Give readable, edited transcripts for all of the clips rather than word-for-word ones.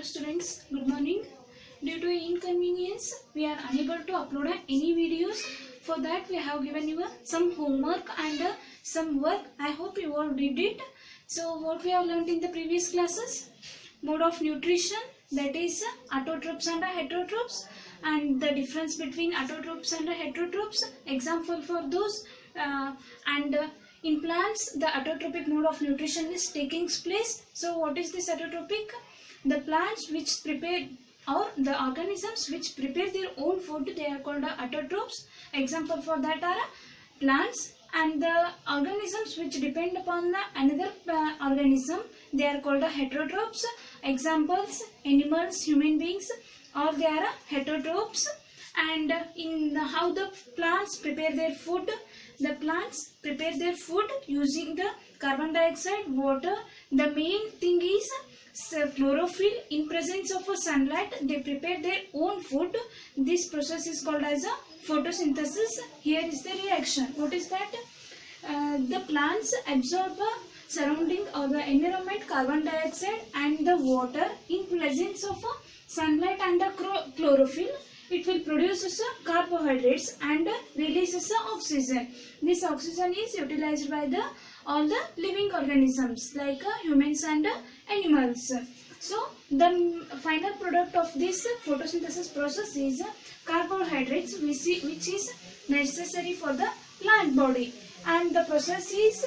Hello students, good morning. Due to inconvenience, we are unable to upload any videos. For that, we have given you some homework and some work. I hope you all did it. So, what we have learned in the previous classes? Mode of nutrition, that is autotrophs and heterotrophs, and the difference between autotrophs and heterotrophs. Example for those and in plants, the autotrophic mode of nutrition is taking place. So, what is this autotrophic? The plants which prepare or the organisms which prepare their own food, they are called autotrophs. Example for that are plants, and the organisms which depend upon another organism, they are called heterotrophs. Examples, animals, human beings, or they are heterotrophs. And in how the plants prepare their food, the plants prepare their food using the carbon dioxide, water. The main thing is chlorophyll. In presence of sunlight, they prepare their own food. This process is called as a photosynthesis. Here is the reaction. What is that? The plants absorb surrounding or the environment carbon dioxide and the water. In presence of sunlight and the chlorophyll, it will produce carbohydrates and releases oxygen. This oxygen is utilized by all the living organisms like humans and animals. So the final product of this photosynthesis process is carbohydrates, which is necessary for the plant body, and the process is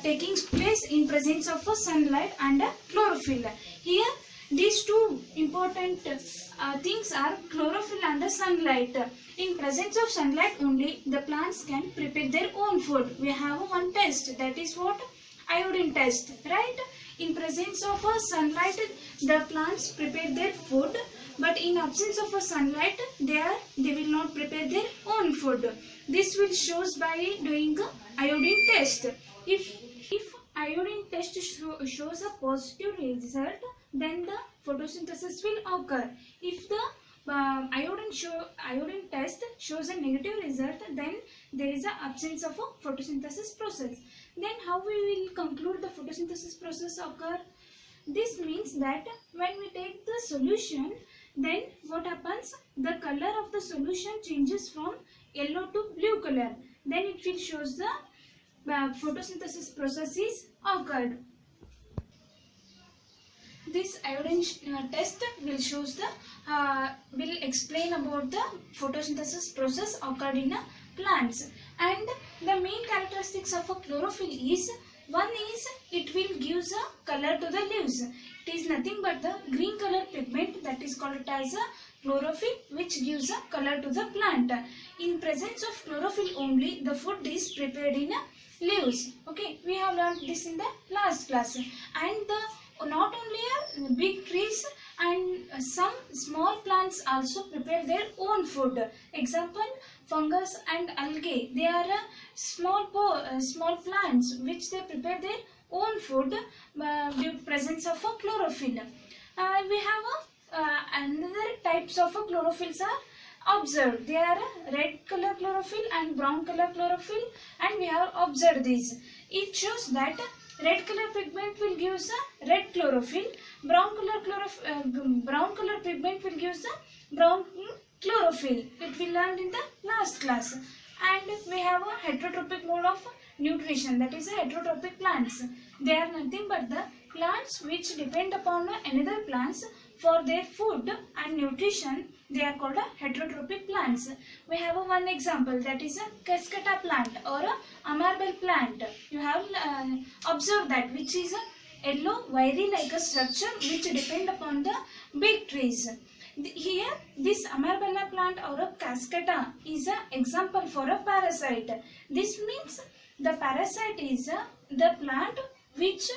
taking place in presence of sunlight and chlorophyll. Here these two important things are chlorophyll and sunlight. In presence of sunlight only, the plants can prepare their own food. We have one test, that is what? Iodine test, right? In presence of sunlight, the plants prepare their food, but in absence of sunlight, they will not prepare their own food. This will shows by doing iodine test. If iodine test shows a positive result, then the photosynthesis will occur. If the iodine test shows a negative result, then there is an absence of a photosynthesis process. Then how we will conclude the photosynthesis process occur? This means that when we take the solution, then what happens? The color of the solution changes from yellow to blue color. Then it will shows the photosynthesis process is occurred. This iodine test will shows the will explain about the photosynthesis process occurred in plants. And the main characteristics of a chlorophyll is, one is it will give a color to the leaves. It is nothing but the green color pigment, that is called as a chlorophyll, which gives a color to the plant. In presence of chlorophyll only, the food is prepared in leaves. Okay, we have learned this in the last class. And not only big trees and some small plants also prepare their own food. Example, fungus and algae. They are small plants which they prepare their own food due to presence of chlorophyll. We have another types of chlorophyll are observed. They are red color chlorophyll and brown color chlorophyll, and we have observed these. It shows that red color pigment will give a red chlorophyll, brown color pigment will give a brown chlorophyll. It will learn in the last class. And we have a heterotrophic mode of nutrition, that is heterotrophic plants. They are nothing but the plants which depend upon another plants for their food and nutrition. They are called heterotrophic plants. We have one example, that is a cascata plant or a amarbel plant. You have observed that, which is a yellow wiry like a structure which depend upon the big trees. Here this amarbella plant or a cascata is an example for a parasite. This means the parasite is the plant which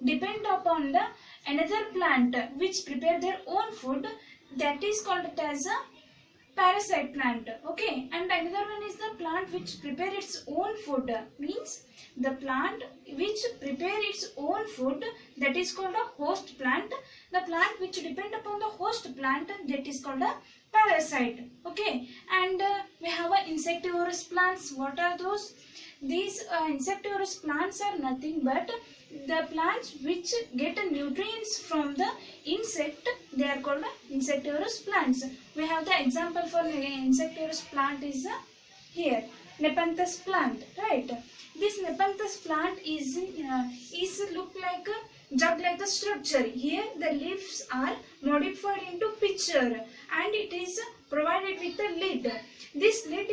depend upon the another plant which prepare their own food. That is called as a parasite plant. Okay, and another one is the plant which prepare its own food. Means the plant which prepare its own food, that is called a host plant. The plant which depend upon the host plant, that is called a parasite. Okay, and we have insectivorous plants. What are those? These insectivorous plants are nothing but the plants which get nutrients from the insect they are called insectivorous plants. We have the example for insectivorous plant is here, Nepenthes plant, right? This Nepenthes plant is look like a jug like a structure. Here the leaves are modified into pitcher and it is provided with a lid. This lid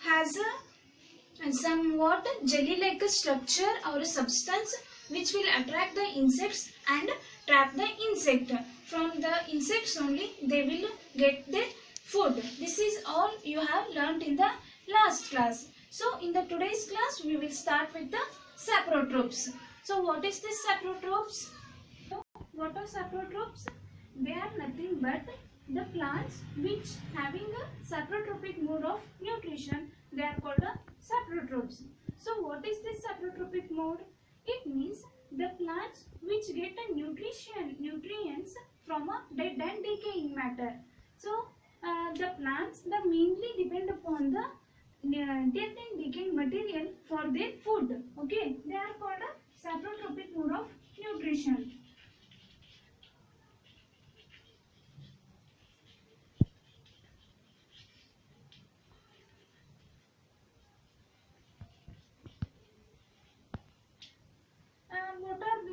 has a somewhat jelly like a structure or a substance which will attract the insects and trap the insect. From the insects only they will get their food. This is all you have learnt in the last class. So in the today's class we will start with the saprotrophs. So what is this saprotrophs? So what are saprotrophs? They are nothing but the plants which having a saprotrophic mode of nutrition. They are called saprotrophs. So what is this saprotrophic mode? It means the plants which get a nutrients from a dead and decaying matter. So the plants that mainly depend upon the dead and decaying material for their food. Okay, they are called a saprotrophic mode of nutrition.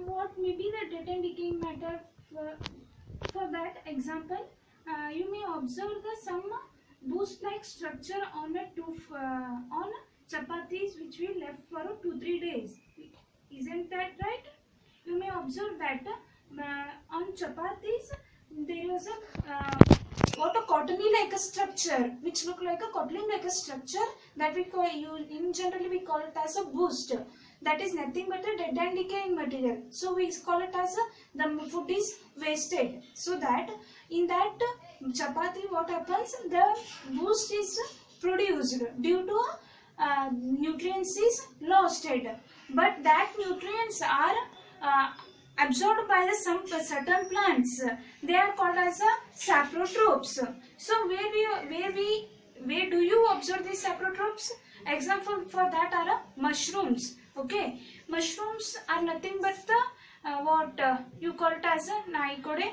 What may be the dead and decaying matter? For that example, you may observe some boost like structure on on chapatis which we left for 2-3 days. Isn't that right? You may observe that on chapatis there was a cottony like a structure which look like a cotton like a structure that we call generally we call it as a boost. That is nothing but a dead and decaying material. So we call it as the food is wasted. So that in that chapati what happens, the boost is produced due to nutrients is lost. But that nutrients are absorbed by some certain plants. They are called as saprotrophs. So where do you observe these saprotrophs? Example for that are mushrooms. Okay, mushrooms are nothing but the what you call it as a Naicode.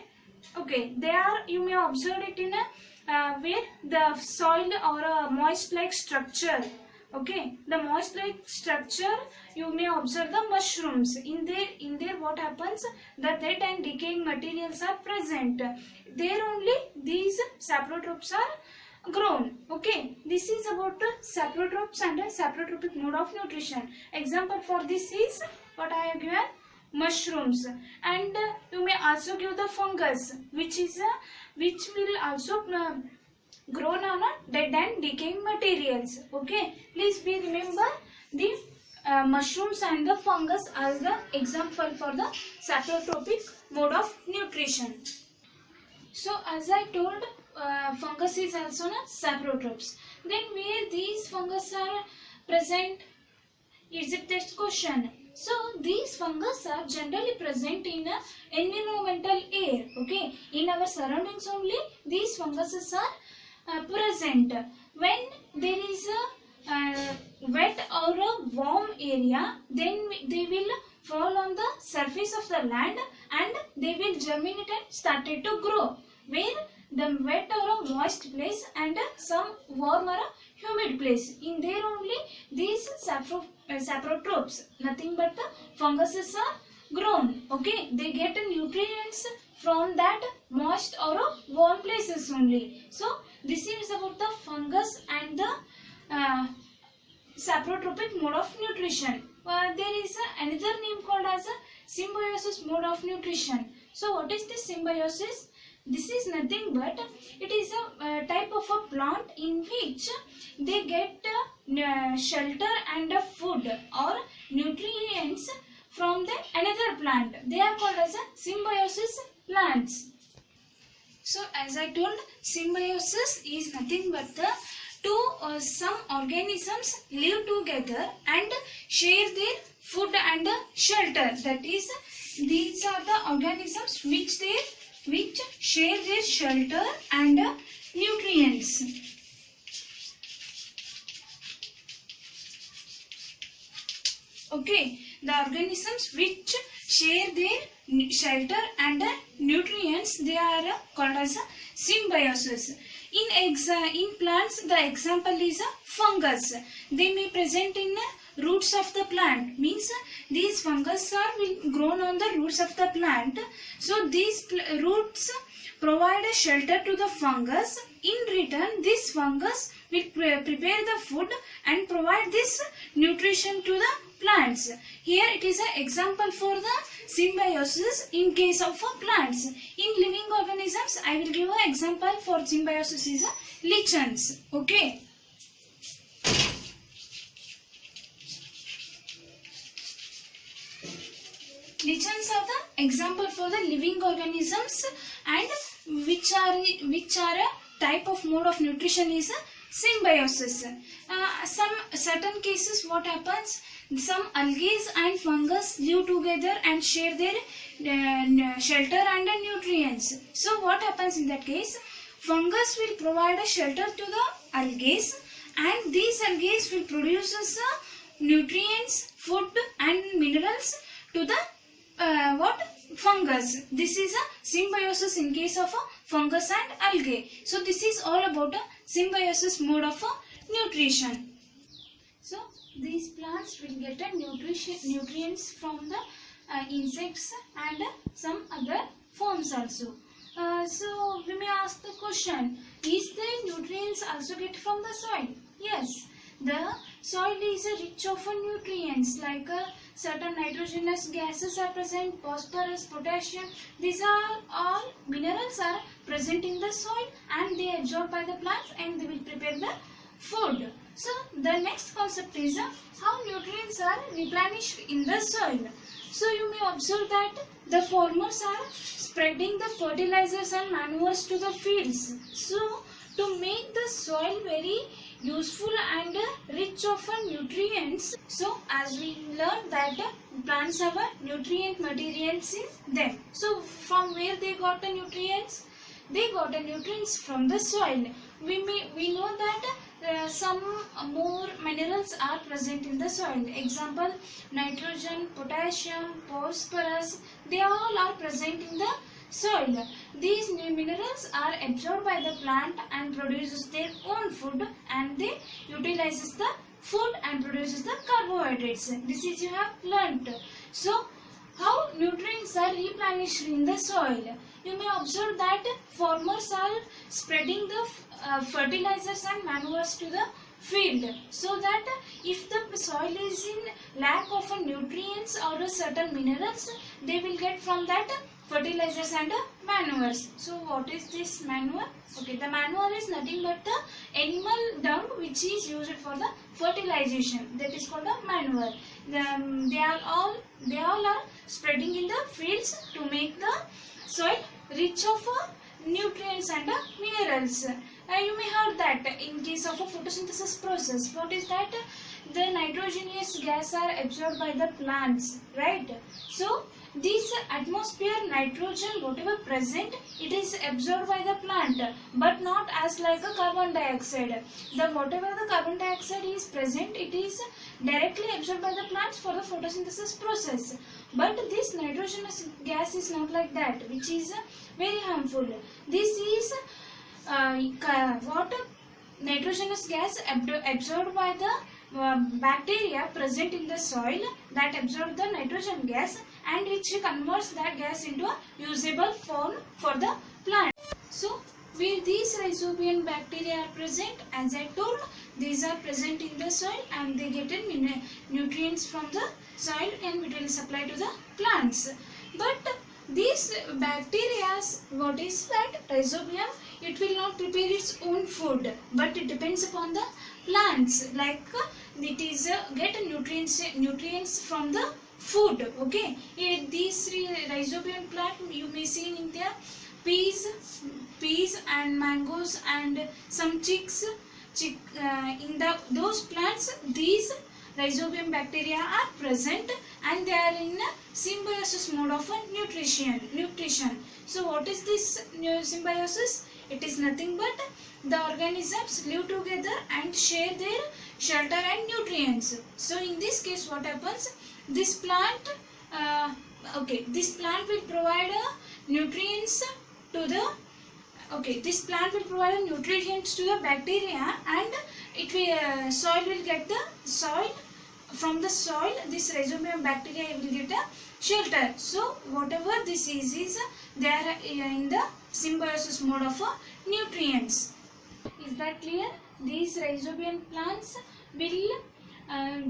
Okay, they are, you may observe it in a where the soil or a moist like structure. Okay, the moist like structure you may observe the mushrooms. In there what happens, the dead and decaying materials are present. There only these saprotrophs are grown. Okay, this is about saprotrophs and a saprotrophic mode of nutrition. Example for this is what I have given, mushrooms. And you may also give the fungus which will also grown on a dead and decaying materials. Okay, please be remember the mushrooms and the fungus as the example for the saprotrophic mode of nutrition. So as I told, fungus is also a saprotrophs. Then where these fungus are present is the test question. So these fungus are generally present in environmental air. Okay, in our surroundings only these funguses are present. When there is a wet or a warm area, then they will fall on the surface of the land and they will germinate and started to grow. Where the wet or a moist place and some warm or a humid place, in there only these saprotrophs, nothing but the funguses are grown. Okay, they get nutrients from that moist or warm places only. So this is about the fungus and the saprotrophic mode of nutrition. There is another name called as a symbiosis mode of nutrition. So what is this symbiosis? This is nothing but it is a type of a plant in which they get shelter and food or nutrients from the another plant. They are called as a symbiosis plants. So as I told, symbiosis is nothing but the some organisms live together and share their food and shelter. That is, these are the organisms which share their shelter and nutrients. Okay, the organisms which share their shelter and nutrients, they are called as symbiosis. In plants, the example is fungus. They may present in roots of the plant, means these fungus will grown on the roots of the plant. So these roots provide a shelter to the fungus. In return, this fungus will prepare the food and provide this nutrition to the plants. Here it is an example for the symbiosis in case of plants. In living organisms, I will give an example for symbiosis is lichens. Okay. Lichens are the example for the living organisms, and which are a type of mode of nutrition is symbiosis. Some certain cases what happens, some algae and fungus live together and share their shelter and nutrients. So what happens in that case, fungus will provide a shelter to the algae, and these algae will produce nutrients, food and minerals to the fungus. This is a symbiosis in case of fungus and algae. So this is all about a symbiosis mode of nutrition. So these plants will get a nutrients from the insects and some other forms also. So we may ask the question, is the nutrients also get from the soil? Yes, the soil is rich of nutrients like certain nitrogenous gases are present, phosphorus, potassium. These are all minerals are present in the soil and they are absorbed by the plants and they will prepare the food. So the next concept is how nutrients are replenished in the soil. So you may observe that the farmers are spreading the fertilizers and manures to the fields. So to make the soil very useful and rich of nutrients. So as we learned that plants have nutrient materials in them. So from where they got the nutrients? They got the nutrients from the soil. We know that some more minerals are present in the soil. Example, nitrogen, potassium, phosphorus, they all are present in the soil. These new minerals are absorbed by the plant and produces their own food, and they utilizes the food and produces the carbohydrates. This is you have learnt. So how nutrients are replenished in the soil? You may observe that farmers are spreading the fertilizers and manures to the field, so that if the soil is in lack of nutrients or certain minerals, they will get from that fertilizers and manures. So what is this manure? Okay, the manure is nothing but the animal dung which is used for the fertilization. That is called a manure. They all are spreading in the fields to make the soil rich of nutrients and minerals. You may heard that in case of a photosynthesis process, what is that? The nitrogenous gas are absorbed by the plants, right? So this atmosphere nitrogen whatever present, it is absorbed by the plant, but not as like a carbon dioxide. The whatever the carbon dioxide is present, it is directly absorbed by the plants for the photosynthesis process. But this nitrogenous gas is not like that, which is very harmful. This is what nitrogenous gas absorbed by the bacteria present in the soil, that absorb the nitrogen gas and which converts that gas into a usable form for the plant. So where these rhizobian bacteria are present, as I told, these are present in the soil and they get nutrients from the soil and it will supply to the plants. But these bacteria, what is that rhizobium, it will not prepare its own food, but it depends upon the plants, like it is get nutrients from the food. Okay, these rhizobium plant you may see in there peas and mangoes and some chicks. In those plants, these rhizobium bacteria are present and they are in symbiosis mode of nutrition. So what is this symbiosis? It is nothing but the organisms live together and share their shelter and nutrients. So in this case what happens? This plant okay, this plant will provide nutrients to the, okay, this plant will provide nutrients to the bacteria, and it will soil will get the soil, from the soil this rhizobium bacteria will get a shelter. So whatever this is they are in the symbiosis mode of nutrients. Is that clear? These rhizobium plants will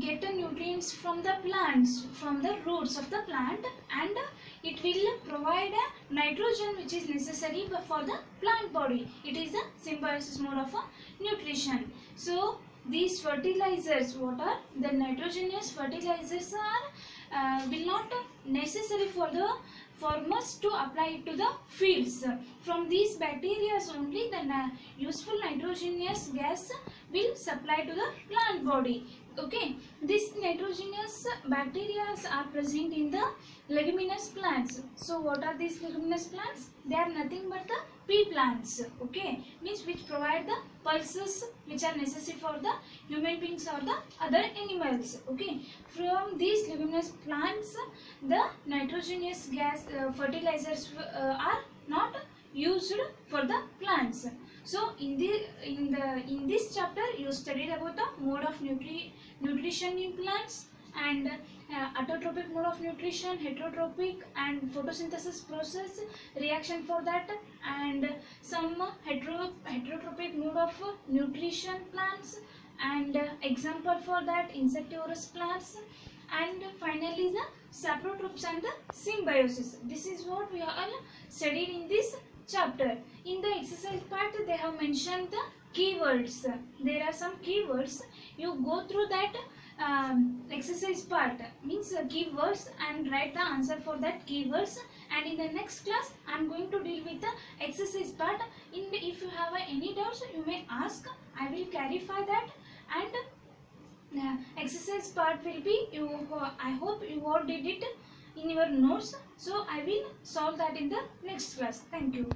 get the nutrients from the plants, from the roots of the plant, and it will provide a nitrogen which is necessary for the plant body. It is a symbiosis mode of nutrition. So these fertilizers, what are the nitrogenous fertilizers, are will not necessary for the farmers to apply it to the fields. From these bacteria only the useful nitrogenous gas will supply to the plant body. Okay, these nitrogenous bacteria are present in the leguminous plants. So what are these leguminous plants? They are nothing but the pea plants. Okay, means which provide the pulses which are necessary for the human beings or the other animals. Okay, from these leguminous plants the nitrogenous gas fertilizers are not used for the plants. So in this chapter you studied about the mode of nutrition in plants, and autotrophic mode of nutrition, heterotrophic, and photosynthesis process reaction for that, and some heterotrophic mode of nutrition plants, and example for that insectivorous plants, and finally the saprotrophs and the symbiosis. This is what we are studied in this chapter. In the exercise part they have mentioned the keywords. There are some keywords. You go through that exercise part, means keywords, and write the answer for that keywords. And in the next class I am going to deal with the exercise part. If you have any doubts you may ask. I will clarify that, and exercise part will be I hope you all did it in your notes. So I will solve that in the next class. Thank you.